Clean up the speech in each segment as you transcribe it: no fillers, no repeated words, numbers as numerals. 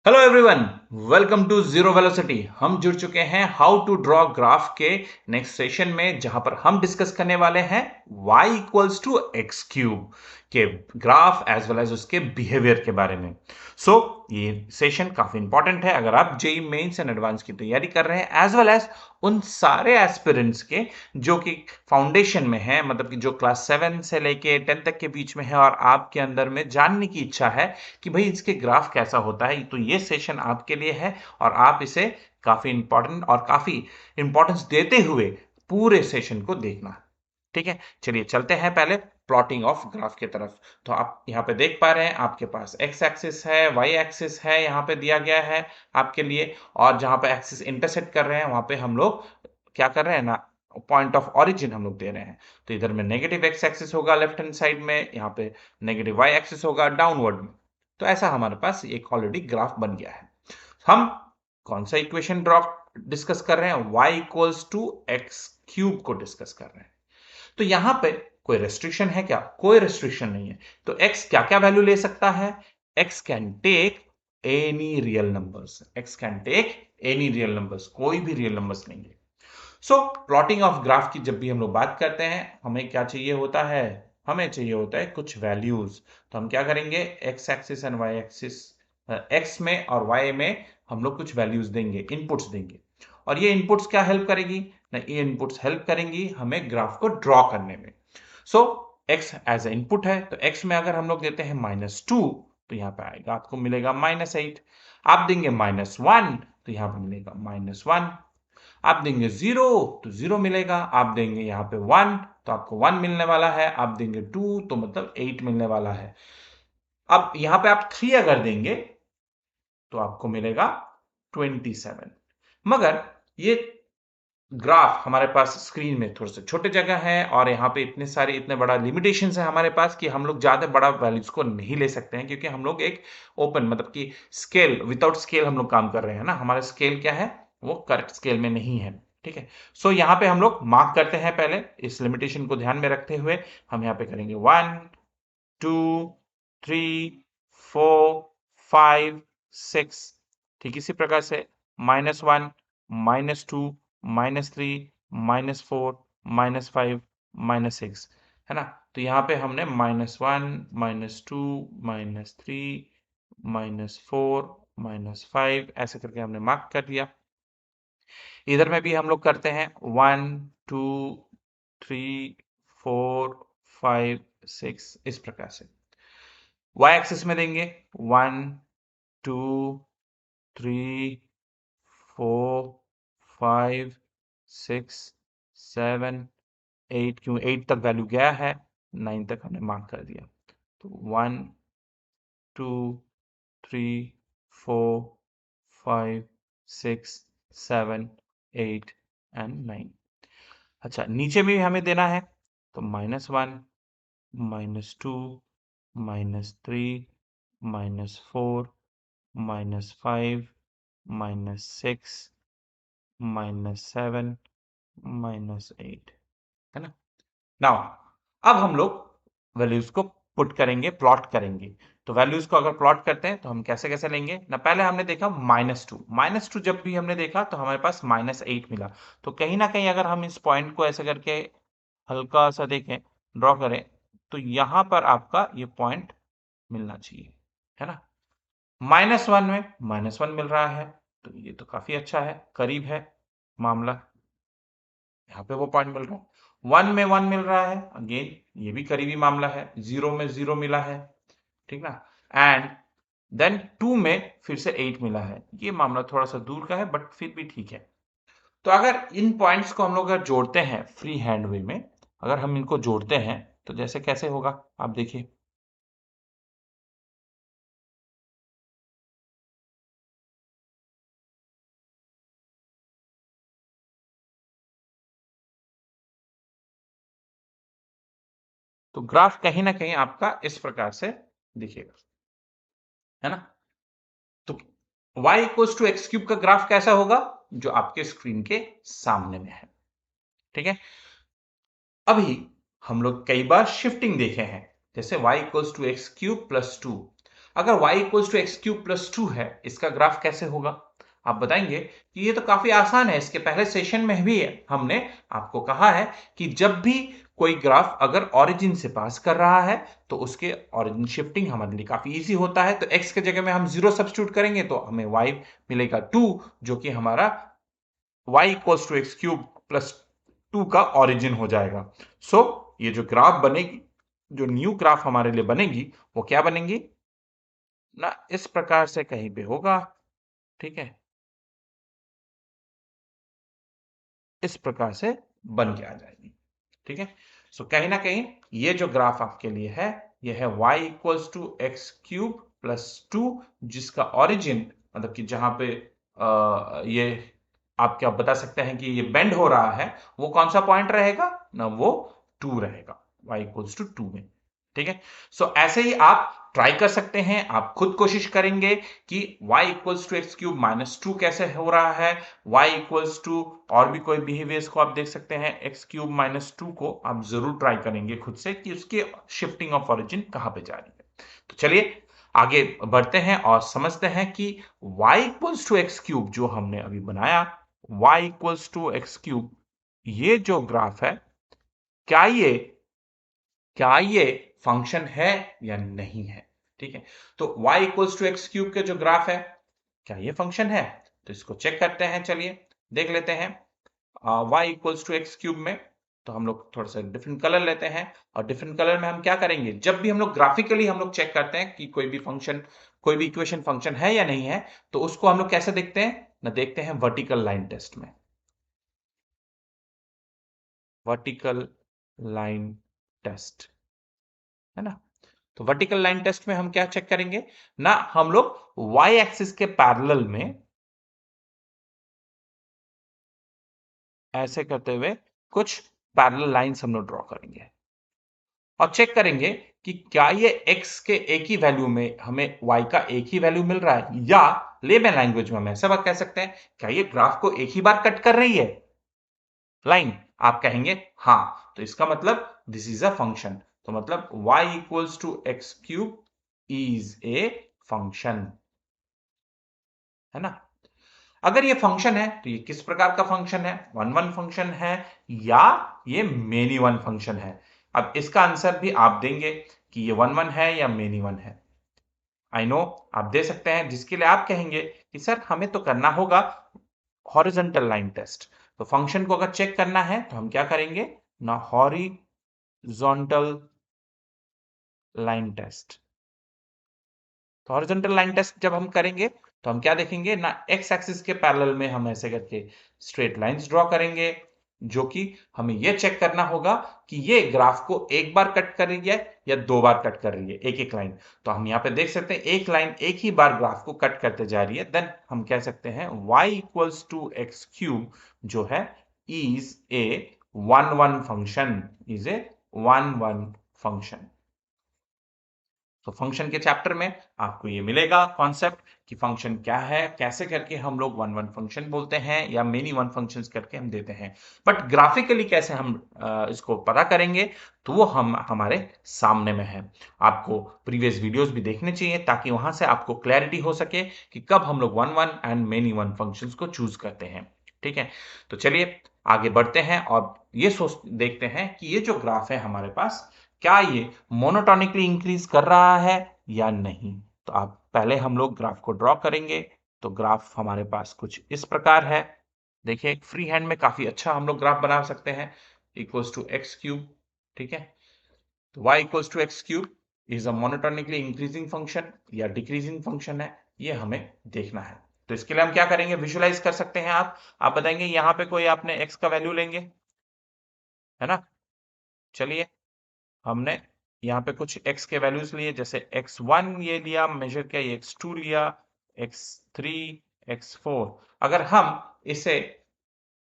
Hello everyone, welcome to zero velocity. हम जुड़ चुके हैं हाउ टू ड्रॉ ग्राफ के नेक्स्ट सेशन में, जहां पर हम डिस्कस करने वाले हैं y equals to x cube के ग्राफ एज वेल एज उसके बिहेवियर के बारे में। ये सेशन काफी इंपॉर्टेंट है अगर आप जेई मेंस एंड एडवांस की तैयारी कर रहे हैं, एज वेल एज उन सारे एस्पिरेंट्स के जो कि फाउंडेशन में है, मतलब कि जो क्लास 7 से लेके 10 तक के बीच में है और आपके अंदर में जानने की इच्छा है कि भाई इसके ग्राफ कैसा होता है। तो ये सेशन आपके लिए है और आप इसे काफी इंपॉर्टेंट और काफी इंपॉर्टेंस देते हुए पूरे सेशन को देखना। ठीक है, चलिए चलते हैं पहले प्लॉटिंग ऑफ ग्राफ की तरफ। तो आप यहाँ पे देख पा रहे हैं आपके पास एक्स एक्सिस है, वाई एक्सिस है, यहाँ पे दिया गया है आपके लिए। और जहां पे एक्सिस इंटरसेक्ट कर रहे हैं वहां पे हम लोग क्या कर रहे हैं ना, पॉइंट ऑफ ऑरिजिन हम लोग दे रहे हैं। तो इधर में नेगेटिव एक्स एक्सिस होगा लेफ्ट हैंड साइड में, यहाँ पे नेगेटिव वाई एक्सिस होगा डाउनवर्ड में। तो ऐसा हमारे पास एक ऑलरेडी ग्राफ बन गया है। हम कौन सा इक्वेशन ड्रॉ डिस्कस कर रहे हैं, y equals to x cube को डिस्कस कर रहे हैं। तो यहां पे कोई रेस्ट्रिक्शन है क्या? कोई रेस्ट्रिक्शन नहीं है। तो x क्या क्या वैल्यू ले सकता है? x can take any real numbers, x can take any real numbers, कोई भी रियल नंबर्स नहीं है। प्लॉटिंग ऑफ ग्राफ की जब भी हम लोग बात करते हैं, हमें क्या चाहिए होता है? हमें चाहिए होता है कुछ वैल्यूज। तो हम क्या करेंगे, x axis and y axis, x में और वाई में हम लोग कुछ वैल्यूज देंगे, इनपुट्स देंगे। और ये इनपुट्स क्या हेल्प करेगी ना, ये इनपुट्स हेल्प करेंगी हमें ग्राफ को ड्रॉ करने में। सो एक्स एज ए इनपुट है, तो एक्स में अगर हम लोग देते हैं -2, तो यहाँ पे आएगा, आपको मिलेगा -8। आप देंगे -1, तो यहाँ पे मिलेगा -1। आप देंगे 0 तो 0 मिलेगा। आप देंगे यहाँ पे 1 तो आपको 1 मिलने वाला है। आप देंगे 2 तो मतलब 8 मिलने वाला है। अब यहाँ पे आप 3 अगर देंगे तो आपको मिलेगा 27। मगर ये ग्राफ हमारे पास स्क्रीन में थोड़े से छोटे जगह है और यहाँ पे इतने सारे इतने बड़ा लिमिटेशंस है हमारे पास कि हम लोग ज्यादा बड़ा वैल्यूज को नहीं ले सकते हैं, क्योंकि हम लोग एक ओपन मतलब कि स्केल विदाउट स्केल हम लोग काम कर रहे हैं ना। हमारा स्केल क्या है, वो करेक्ट स्केल में नहीं है। ठीक है, यहाँ पे हम लोग मार्क करते हैं। पहले इस लिमिटेशन को ध्यान में रखते हुए हम यहाँ पे करेंगे 1 2 3 4 5 6। ठीक इसी प्रकार से -1 -2 -3 -4 -5 -6, है ना। तो यहाँ पे हमने -1 -2 -3 -4 -5 ऐसे करके हमने मार्क कर दिया। इधर में भी हम लोग करते हैं 1 2 3 4 5 6 इस प्रकार से। y एक्सिस में देंगे 1 2 3 4 5 6 7 8, क्यों 8 तक वैल्यू गया है, 9 तक हमने मार्क कर दिया। तो 1 2 3 4 5 6 7 8 एंड 9। अच्छा, नीचे भी हमें देना है, तो -1 -2 -3 -4 -5 -6 -7 -8, है ना। नाउ अब हम लोग वैल्यूज को पुट करेंगे, प्लॉट करेंगे। तो वैल्यूज को अगर प्लॉट करते हैं तो हम कैसे कैसे लेंगे ना, पहले हमने देखा -2 जब भी हमने देखा तो हमारे पास -8 मिला। तो कहीं ना कहीं अगर हम इस पॉइंट को ऐसे करके हल्का सा देखें, ड्रॉ करें, तो यहां पर आपका ये पॉइंट मिलना चाहिए, है ना। -1 में -1 मिल रहा है, तो ये तो काफी अच्छा है, करीब है मामला। यहाँ पे वो पॉइंट मिल रहा है। 1 में 1 मिल रहा है, अगेन ये भी करीबी मामला है। 0 में 0 मिला है, ठीक ना। एंड देन 2 में फिर से 8 मिला है। ये मामला थोड़ा सा दूर का है बट फिर भी ठीक है। तो अगर इन पॉइंट्स को हम लोग अगर जोड़ते हैं फ्री हैंड वे में, अगर हम इनको जोड़ते हैं तो जैसे कैसे होगा आप देखिए। तो ग्राफ कहीं ना कहीं आपका इस प्रकार से दिखेगा, है ना। तो y equals to x cube का ग्राफ कैसा होगा, जो आपके स्क्रीन के सामने में है। ठीक है, अभी हम लोग कई बार शिफ्टिंग देखे हैं, जैसे y equals to x cube plus 2। अगर y equals to x cube plus 2 है, इसका ग्राफ कैसे होगा? आप बताएंगे कि ये तो काफी आसान है, इसके पहले सेशन में भी हमने आपको कहा है कि जब भी कोई ग्राफ अगर ओरिजिन से पास कर रहा है तो उसके ओरिजिन शिफ्टिंग हमारे लिए काफी इजी होता है। तो x के जगह में हम 0 सब्स्टिट्यूट करेंगे तो हमें y मिलेगा 2, जो कि हमारा y equals to x cube plus 2 का ओरिजिन हो जाएगा। सो ये जो ग्राफ बनेगी, जो न्यू ग्राफ हमारे लिए बनेगी, वो क्या बनेगी ना, इस प्रकार से कहीं पे होगा। ठीक है, इस प्रकार से बन के आ जाएगी। ठीक है, सो कहीं ना कहीं ये जो ग्राफ आपके लिए है, ये है y equals to x cube plus 2, जिसका ओरिजिन मतलब कि जहां पे ये आप क्या बता सकते हैं कि ये बेंड हो रहा है, वो कौन सा पॉइंट रहेगा ना, वो 2 रहेगा y इक्वल्स टू 2 में। ठीक है, सो ऐसे ही आप ट्राई कर सकते हैं, आप खुद कोशिश करेंगे कि y equals to x cube minus 2 कैसे हो रहा है, y इक्वल्स टू और भी कोई बिहेवियर्स को आप देख सकते हैं एक्स क्यूब माइनस 2 को आप जरूर ट्राई करेंगे खुद से कि उसकी शिफ्टिंग ऑफ ओरिजिन कहां पे जा रही है। तो चलिए आगे बढ़ते हैं और समझते हैं कि y equals to x cube जो हमने अभी बनाया, y equals to x cube, ये जो ग्राफ है, क्या ये क्या ये फंक्शन है या नहीं है? ठीक है, तो y equals to x cube के जो ग्राफ है, क्या ये फंक्शन है? तो इसको चेक करते हैं, चलिए देख लेते हैं। y equals to x cube में तो हम लोग थोड़ा सा डिफरेंट कलर लेते हैं, और डिफरेंट कलर में हम क्या करेंगे, जब भी हम लोग ग्राफिकली हम लोग चेक करते हैं कि कोई भी फंक्शन, कोई भी इक्वेशन फंक्शन है या नहीं है, तो उसको हम लोग कैसे देखते हैं ना, देखते हैं वर्टिकल लाइन टेस्ट में। वर्टिकल लाइन टेस्ट, है ना? तो वर्टिकल लाइन टेस्ट में हम क्या चेक करेंगे ना, हम लोग y एक्सिस के पैरेलल में ऐसे करते हुए कुछ पैरेलल लाइंस हम लोग ड्रॉ करेंगे और चेक करेंगे कि क्या ये x के एक ही वैल्यू में हमें y का एक ही वैल्यू मिल रहा है, या लेमन लैंग्वेज में हम ऐसा बात कह सकते हैं, क्या ये ग्राफ को एक ही बार कट कर रही है लाइन? आप कहेंगे हाँ, तो इसका मतलब दिस इज अ फंक्शन। तो मतलब y equals to x cube is a function, है ना? अगर ये फंक्शन है तो ये किस प्रकार का फंक्शन है, वन वन फंक्शन है या ये मेनी वन फंक्शन है? अब इसका आंसर भी आप देंगे कि ये वन वन है या मेनी वन है। आई नो आप दे सकते हैं, जिसके लिए आप कहेंगे कि सर हमें तो करना होगा हॉरिजॉन्टल लाइन टेस्ट। तो फंक्शन को अगर चेक करना है तो हम क्या करेंगे ना, हॉरिजॉन्टल लाइन टेस्ट। तो हॉरिजॉन्टल लाइन टेस्ट जब हम करेंगे तो हम क्या देखेंगे ना, एक्स एक्सिस के पैरेलल में हम ऐसे करके स्ट्रेट लाइंस ड्रॉ करेंगे, जो कि हमें यह चेक करना होगा कि ये ग्राफ को एक बार कट कर रही है या दो बार कट कर रही है, एक एक लाइन। तो हम यहाँ पे देख सकते हैं एक लाइन एक ही बार ग्राफ को कट करते जा रही है, देन हम कह सकते हैं y equals to x cube जो है is a one one function, is a one one function. तो फंक्शन के चैप्टर में आपको ये मिलेगा कॉन्सेप्ट कि फंक्शन क्या है, कैसे करके हम लोग वन वन फंक्शन बोलते हैं या मेनी वन फंक्शंस करके हम देते हैं। बट ग्राफिकली कैसे हम इसको पता करेंगे, तो वो हम हमारे सामने में है। आपको प्रीवियस वीडियोस भी देखने चाहिए ताकि वहां से आपको क्लैरिटी हो सके कि कब हम लोग one one and many one functions को चूज करते हैं। ठीक है, तो चलिए आगे बढ़ते हैं और ये सोच देखते हैं कि ये जो ग्राफ है हमारे पास, क्या ये मोनोटोनिकली इंक्रीज कर रहा है या नहीं। तो आप पहले हम लोग ग्राफ को ड्रॉ करेंगे। तो ग्राफ हमारे पास कुछ इस प्रकार है। देखिए फ्री हैंड में काफी अच्छा हम लोग ग्राफ बना सकते हैं, इक्वल्स टू एक्स क्यूब। ठीक है, तो y equals to x cube is a monotonically increasing function या डिक्रीजिंग फंक्शन है, ये हमें देखना है। तो इसके लिए हम क्या करेंगे, विजुलाइज कर सकते हैं। आप बताएंगे यहाँ पे कोई आपने x का वैल्यू लेंगे, है ना? चलिए हमने यहाँ पे कुछ x के वैल्यूज लिए, जैसे x1 ये लिया मेजर किया, ये x2 लिया, x3, x4। अगर हम इसे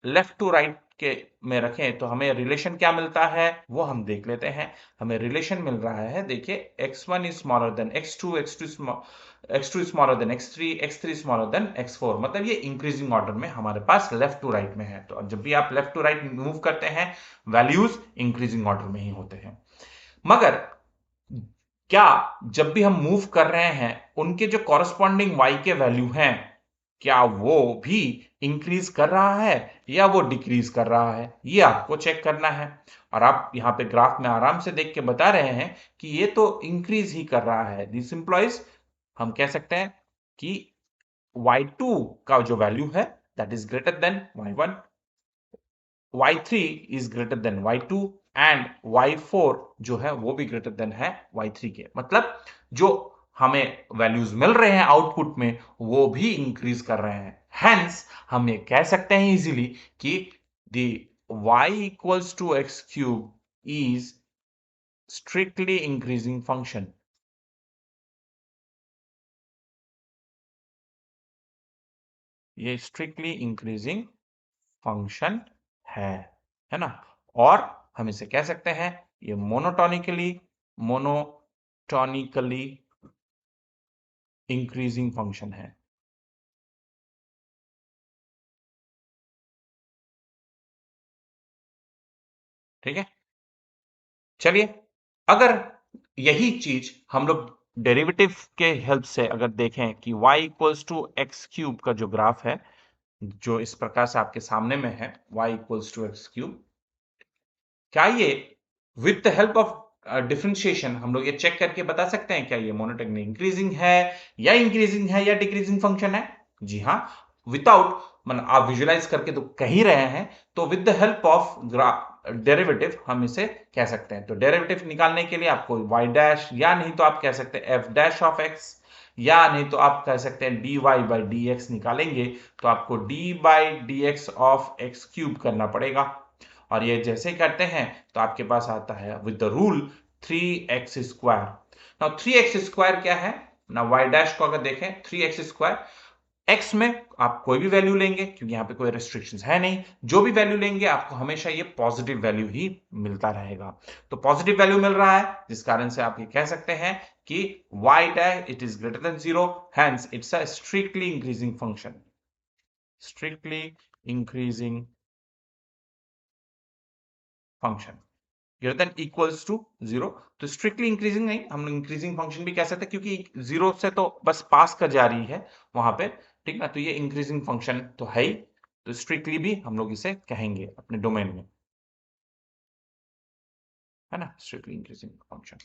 लेफ्ट टू राइट के में रखें तो हमें रिलेशन क्या मिलता है वो हम देख लेते हैं। हमें रिलेशन मिल रहा है, देखिए x1 is smaller than x2, x2 is smaller than x3, x3 smaller than x4। मतलब ये इंक्रीजिंग ऑर्डर में हमारे पास लेफ्ट टू राइट में है। तो जब भी आप लेफ्ट टू राइट मूव करते हैं, वैल्यूज इंक्रीजिंग ऑर्डर में ही होते हैं। मगर क्या जब भी हम मूव कर रहे हैं उनके जो कॉरस्पॉन्डिंग y के वैल्यू हैं क्या वो भी इंक्रीज कर रहा है या वो डिक्रीज कर रहा है, ये आपको चेक करना है। और आप यहाँ पे ग्राफ में आराम से देख के बता रहे हैं कि ये तो इंक्रीज ही कर रहा है। दिस इंप्लॉइज हम कह सकते हैं कि y2 का जो वैल्यू है that is greater then y1, y3 is greater then y2 and y4 जो है वो भी ग्रेटर देन है y3 के। मतलब जो हमें वैल्यूज मिल रहे हैं आउटपुट में वो भी इंक्रीज कर रहे हैं। हेंस हम ये कह सकते हैं इजीली कि the y equals to x cube is strictly increasing function. ये स्ट्रिक्टली इंक्रीजिंग फंक्शन है ना। और हम इसे कह सकते हैं ये मोनोटॉनिकली इंक्रीजिंग फंक्शन है। ठीक है, चलिए अगर यही चीज हम लोग डेरिवेटिव के हेल्प से अगर देखें कि y equals to x cube का जो ग्राफ है जो इस प्रकार से आपके सामने में है y equals to x cube, क्या ये with the help of differentiation हम लोग ये चेक करके बता सकते हैं क्या ये मोनोटोनिकली इंक्रीजिंग है या डिक्रीजिंग फंक्शन है। जी हाँ, विदाउट मतलब आप विजुलाइज करके तो कह ही रहे हैं, तो with the help of derivative हम इसे कह सकते हैं। तो डेरिवेटिव निकालने के लिए आपको y डैश या नहीं तो आप कह सकते हैं f डैश ऑफ x या नहीं तो आप कह सकते हैं dy बाई dx निकालेंगे तो आपको d by dx of x cube करना पड़ेगा। और ये जैसे करते हैं तो आपके पास आता है with the rule 3x square. Now 3x square क्या है ना, y डैश को अगर देखें 3x स्क्वायर, x में आप कोई भी वैल्यू लेंगे क्योंकि यहाँ पे कोई रेस्ट्रिक्शंस है नहीं, जो भी वैल्यू लेंगे आपको हमेशा ये पॉजिटिव वैल्यू ही मिलता रहेगा। तो पॉजिटिव वैल्यू मिल रहा है जिस कारण से आप ये कह सकते हैं कि y dash it is greater than 0, hence it's a strictly increasing function. Strictly increasing function greater than equals to 0। तो स्ट्रिक्टली इंक्रीजिंग नहीं, हम इंक्रीजिंग फंक्शन भी कह सकते हैं क्योंकि 0 से तो बस पास कर जा रही है वहां पे, ठीक ना। तो ये इंक्रीजिंग फंक्शन तो है ही, तो स्ट्रिक्टली भी हम लोग इसे कहेंगे अपने डोमेन में, है ना, स्ट्रिक्टली इंक्रीजिंग फंक्शन।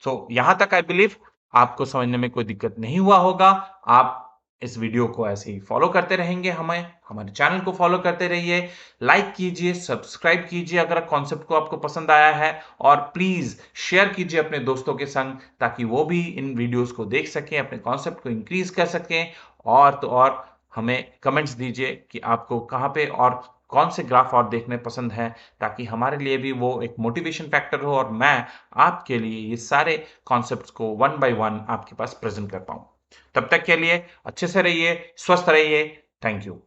सो यहां तक आई बिलीव आपको समझने में कोई दिक्कत नहीं हुआ होगा। आप इस वीडियो को ऐसे ही फॉलो करते रहेंगे, हमें हमारे चैनल को फॉलो करते रहिए, लाइक कीजिए, सब्सक्राइब कीजिए अगर कॉन्सेप्ट को आपको पसंद आया है, और प्लीज शेयर कीजिए अपने दोस्तों के संग ताकि वो भी इन वीडियोस को देख सकें, अपने कॉन्सेप्ट को इंक्रीज कर सकें। और तो और हमें कमेंट्स दीजिए कि आपको कहाँ पे और कौन से ग्राफ और देखने पसंद हैं ताकि हमारे लिए भी वो एक मोटिवेशन फैक्टर हो और मैं आपके लिए ये सारे कॉन्सेप्ट्स को वन बाय वन आपके पास प्रेजेंट कर पाऊं। तब तक के लिए अच्छे से रहिए, स्वस्थ रहिए। Thank you.